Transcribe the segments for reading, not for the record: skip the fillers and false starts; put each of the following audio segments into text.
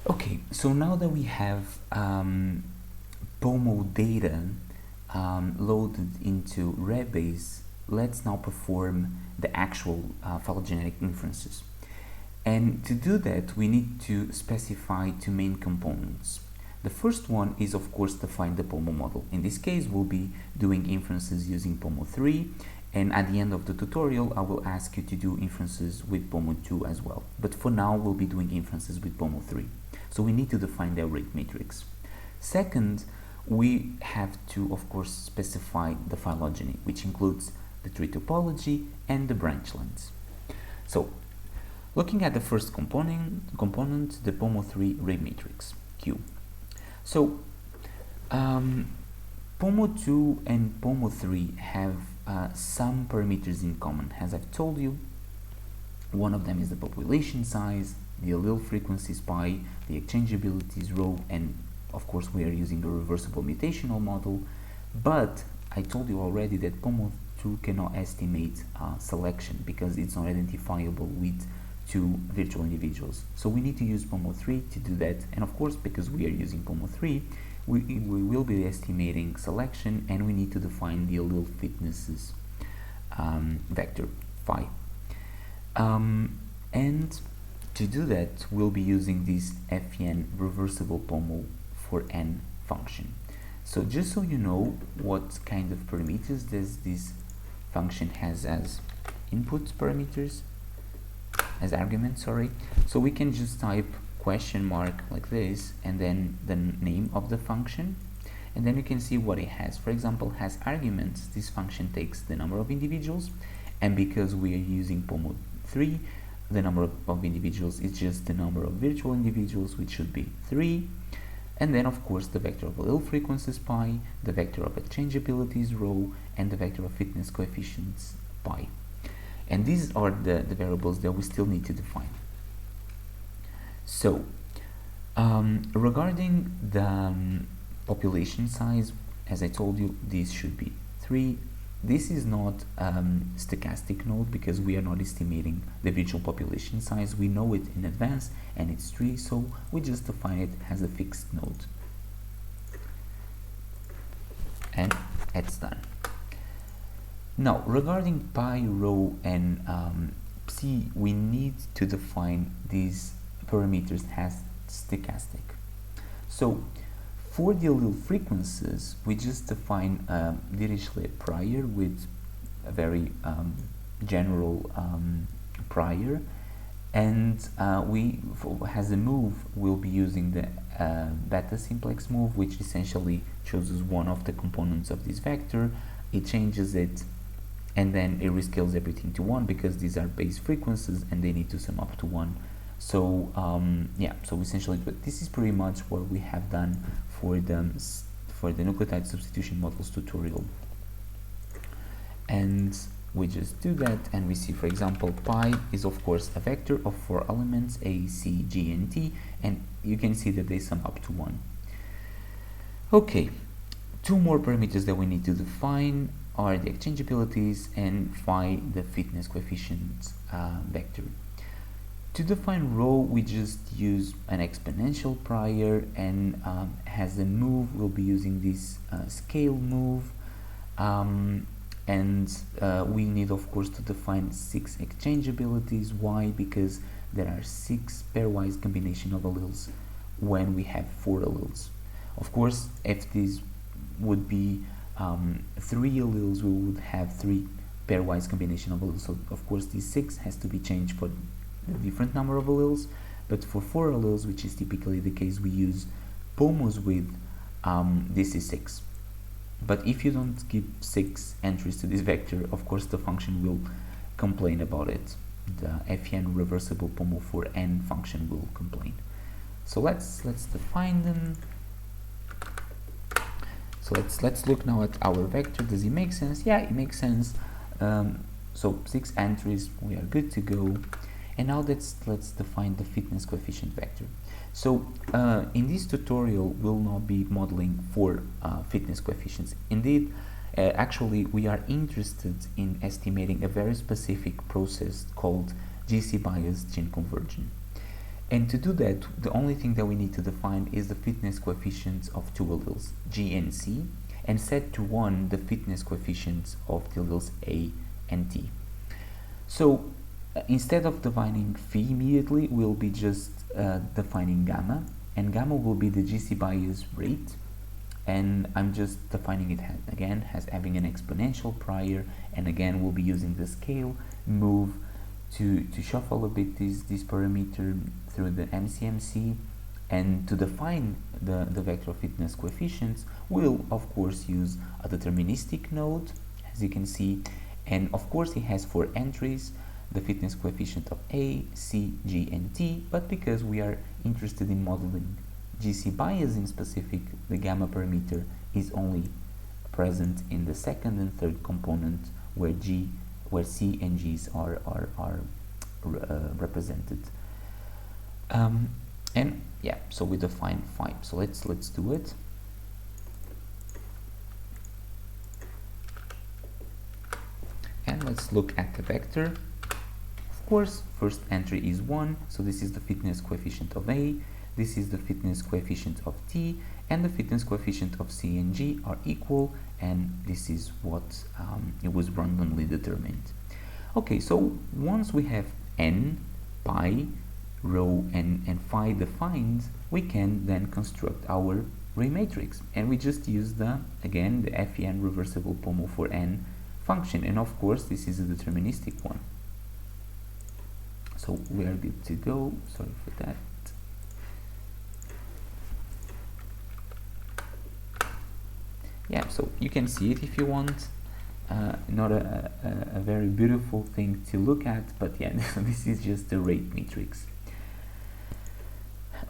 Okay, so now that we have POMO data loaded into Rebase, let's now perform the actual phylogenetic inferences. And to do that, we need to specify two main components. The first one is, of course, to find the POMO model. In this case, we'll be doing inferences using POMO 3, and at the end of the tutorial, I will ask you to do inferences with POMO 2 as well. But for now, we'll be doing inferences with POMO 3. So we need to define the rate matrix. Second, we have to, of course, specify the phylogeny, which includes the tree topology and the branch lengths. So, looking at the first component, the POMO 3 rate matrix, Q. So, POMO 2 and POMO 3 have some parameters in common. As I've told you, one of them is the population size, the allele frequencies pi, the exchangeabilities rho, and of course we are using a reversible mutational model. But I told you already that POMO 2 cannot estimate selection because it's not identifiable with two virtual individuals. So we need to use POMO 3 to do that, and of course because we are using POMO 3, we will be estimating selection, and we need to define the allele fitnesses vector phi. And to do that, we'll be using this Fn reversible POMO for n function. So just so you know what kind of parameters does this function has as input parameters, as arguments, sorry. So we can just type question mark like this, and then the name of the function, and then you can see what it has. For example, has arguments. This function takes the number of individuals, and because we are using POMO 3, the number of individuals is just the number of virtual individuals, which should be 3. And then of course the vector of allele frequencies pi, the vector of exchangeabilities rho, and the vector of fitness coefficients pi. And these are the variables that we still need to define. So regarding the population size, as I told you, this should be 3. This is not stochastic node because we are not estimating the virtual population size. We know it in advance, and it's 3, so we just define it as a fixed node. And it's done. Now, regarding pi, rho, and psi, we need to define these parameters as stochastic. So, for the allele frequencies, we just define Dirichlet prior with a very general prior, and we, as a move, we'll be using the beta simplex move, which essentially chooses one of the components of this vector, it changes it, and then it rescales everything to 1 because these are base frequencies and they need to sum up to 1. So yeah, so essentially, but this is pretty much what we have done for the nucleotide substitution models tutorial. And we just do that, and we see, for example, pi is of course a vector of 4 elements, a, c, g, and t, and you can see that they sum up to 1. Okay, 2 more parameters that we need to define are the exchangeabilities and phi, the fitness coefficient vector. To define rho, we just use an exponential prior, and as a move, we'll be using this scale move, and we need, of course, to define 6 exchangeabilities. Why? Because there are 6 pairwise combination of alleles when we have 4 alleles. Of course, if this would be 3 alleles, we would have 3 pairwise combination of alleles. So, of course, this 6 has to be changed for a different number of alleles, but for 4 alleles, which is typically the case, we use POMOs with this is 6. But if you don't give 6 entries to this vector, of course the function will complain about it. The Fn reversible POMO for n function will complain. So let's define them. So let's look now at our vector. Does it make sense? Yeah, it makes sense. So 6 entries, we are good to go. And now let's define the fitness coefficient vector. So in this tutorial, we'll not be modeling 4 fitness coefficients. Indeed, actually, we are interested in estimating a very specific process called GC bias gene conversion. And to do that, the only thing that we need to define is the fitness coefficients of two alleles, G and C, and set to 1 the fitness coefficients of the alleles A and T. So instead of defining phi immediately, we'll be just defining gamma, and gamma will be the GC bias rate, and I'm just defining it again as having an exponential prior, and again we'll be using the scale move to shuffle a bit this parameter through the MCMC, and to define the vector fitness coefficients we'll of course use a deterministic node, as you can see, and of course it has 4 entries, the fitness coefficient of A, C, G and T, but because we are interested in modeling GC bias in specific, the gamma parameter is only present in the second and third component where C and G's are represented. And yeah, so we define phi. So let's do it. And let's look at the vector. Of course, first entry is 1, so this is the fitness coefficient of A, this is the fitness coefficient of T, and the fitness coefficient of C and G are equal, and this is what it was randomly determined. Okay, so once we have n, pi, rho, and phi defined, we can then construct our ray matrix, and we just use the FEN reversible Pomo for n function, and of course this is a deterministic one. So we are good to go. Sorry for that. Yeah, so you can see it if you want. Not a very beautiful thing to look at, but yeah, this is just the rate matrix.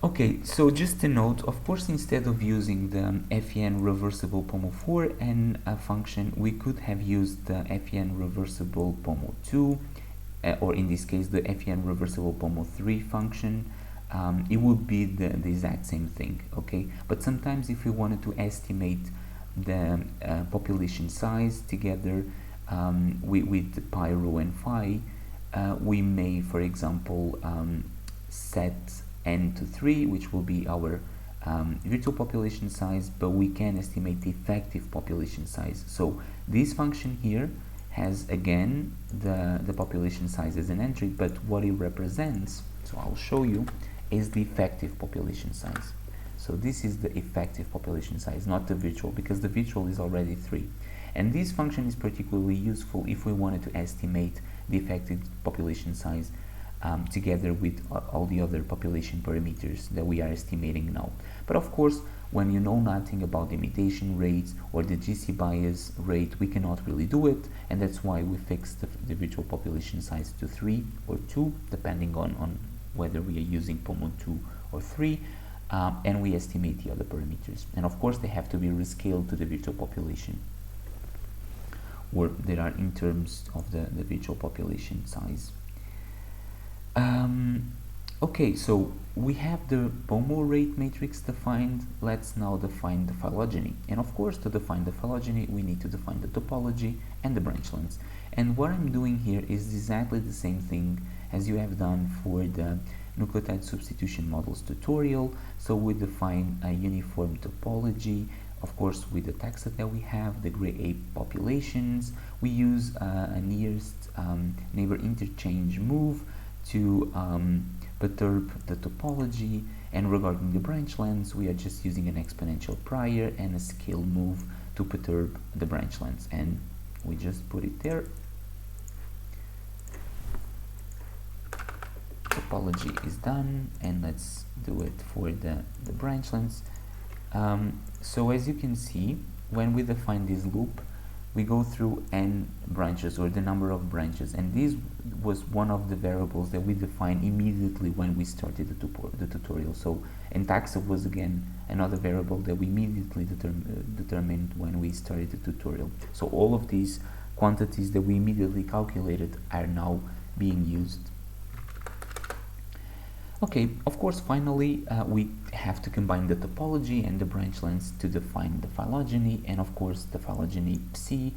Okay, so just a note, of course, instead of using the FEN reversible Pomo 4 n function, we could have used the FEN reversible Pomo 2, or in this case the FEN reversible Pomo 3 function. It would be the exact same thing, okay? But sometimes if we wanted to estimate the population size together with pi, rho and phi, we may, for example, set n to 3, which will be our virtual population size, but we can estimate the effective population size. So this function here has again the population size as an entry, but what it represents, so I'll show you, is the effective population size. So this is the effective population size, not the virtual, because the virtual is already 3. And this function is particularly useful if we wanted to estimate the effective population size together with all the other population parameters that we are estimating now. But of course, when you know nothing about the imitation rates or the GC bias rate, we cannot really do it, and that's why we fixed the virtual population size to 3 or 2, depending on whether we are using Pomo 2 or 3, and we estimate the other parameters. And of course, they have to be rescaled to the virtual population, or they are in terms of the virtual population size. Okay, so we have the Pomo rate matrix defined. Let's now define the phylogeny. And of course, to define the phylogeny, we need to define the topology and the branch lengths. And what I'm doing here is exactly the same thing as you have done for the nucleotide substitution models tutorial. So we define a uniform topology, of course, with the taxa that we have, the gray ape populations. We use a nearest neighbor interchange move to perturb the topology, and regarding the branch lengths, we are just using an exponential prior and a scale move to perturb the branch lengths, and we just put it there. Topology is done, and let's do it for the branch lengths. So as you can see, when we define this loop, we go through n branches, or the number of branches, and this was one of the variables that we defined immediately when we started the tutorial. So, and taxa was again another variable that we immediately determined when we started the tutorial. So all of these quantities that we immediately calculated are now being used. Okay, of course, finally, we have to combine the topology and the branch lengths to define the phylogeny, and of course, the phylogeny Psi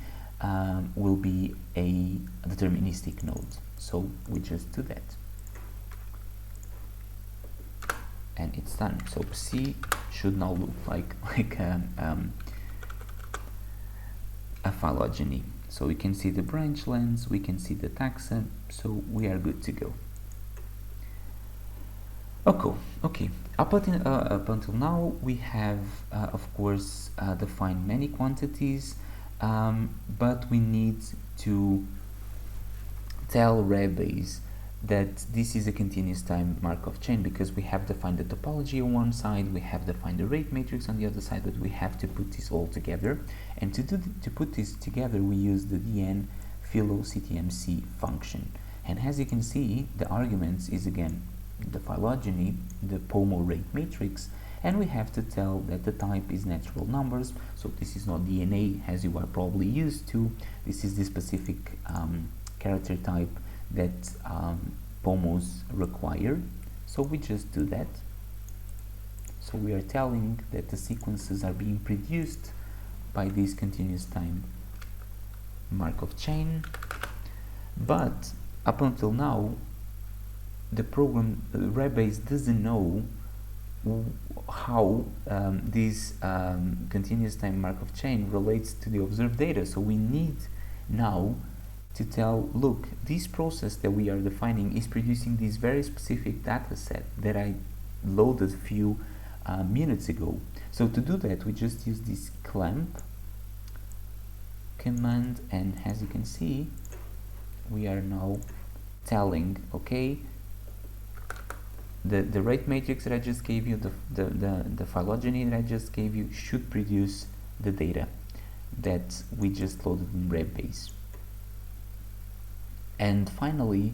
will be a deterministic node. So we just do that. and it's done. So Psi should now look like a phylogeny. So we can see the branch lengths, we can see the taxa, so we are good to go. Okay. Up until now, we have, of course, defined many quantities, but we need to tell Rebase that this is a continuous time Markov chain, because we have defined the topology on one side, we have defined the rate matrix on the other side, but we have to put this all together. And to put this together, we use the dn philo ctmc function. And as you can see, the arguments is again the phylogeny, the POMO rate matrix, and we have to tell that the type is natural numbers. So this is not DNA as you are probably used to. This is the specific character type that POMOs require. So we just do that. So we are telling that the sequences are being produced by this continuous time Markov chain, but up until now the program Rebase doesn't know how this continuous time Markov chain relates to the observed data. So we need now to tell, look, this process that we are defining is producing this very specific data set that I loaded a few minutes ago. So to do that, we just use this clamp command, and as you can see, we are now telling, okay, the rate matrix that I just gave you, the phylogeny that I just gave you should produce the data that we just loaded in Rebase. And finally,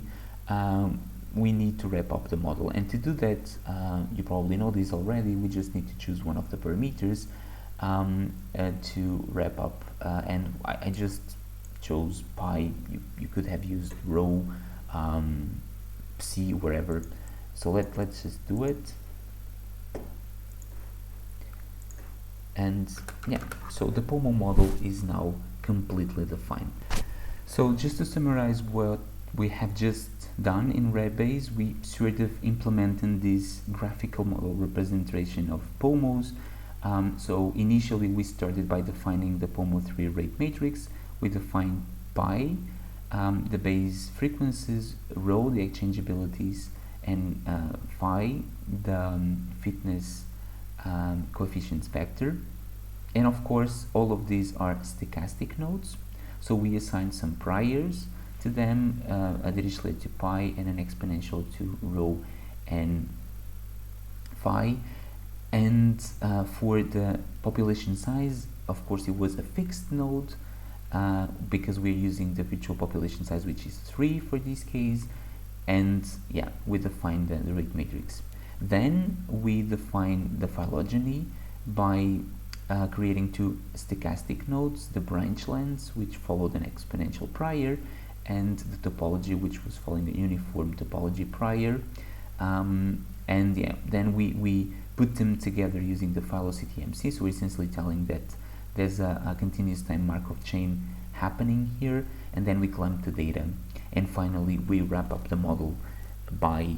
we need to wrap up the model, and to do that, you probably know this already, we just need to choose one of the parameters to wrap up, and I just chose pi. You could have used rho, psi, wherever. So let's just do it. And yeah, so the POMO model is now completely defined. So just to summarize what we have just done in Rebase, we sort of implemented this graphical model representation of POMOs. So initially we started by defining the POMO3 rate matrix. We defined pi, the base frequencies, rho, the exchangeabilities, and phi, the fitness coefficients vector. And of course, all of these are stochastic nodes. So we assign some priors to them, a dirichlet to pi and an exponential to rho and phi. And for the population size, of course, it was a fixed node because we're using the virtual population size, which is 3 for this case. And yeah, we define the rate matrix. Then we define the phylogeny by creating two stochastic nodes, the branch lengths, which followed an exponential prior, and the topology, which was following a uniform topology prior. And yeah, then we put them together using the phyloctmc. So we're essentially telling that there's a continuous time Markov chain happening here, and then we clamp the data. And finally, we wrap up the model by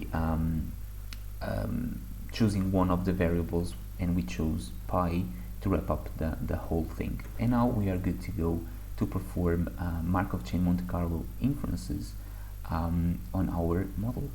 choosing one of the variables, and we chose pi to wrap up the whole thing. And now we are good to go to perform Markov chain Monte Carlo inferences on our model.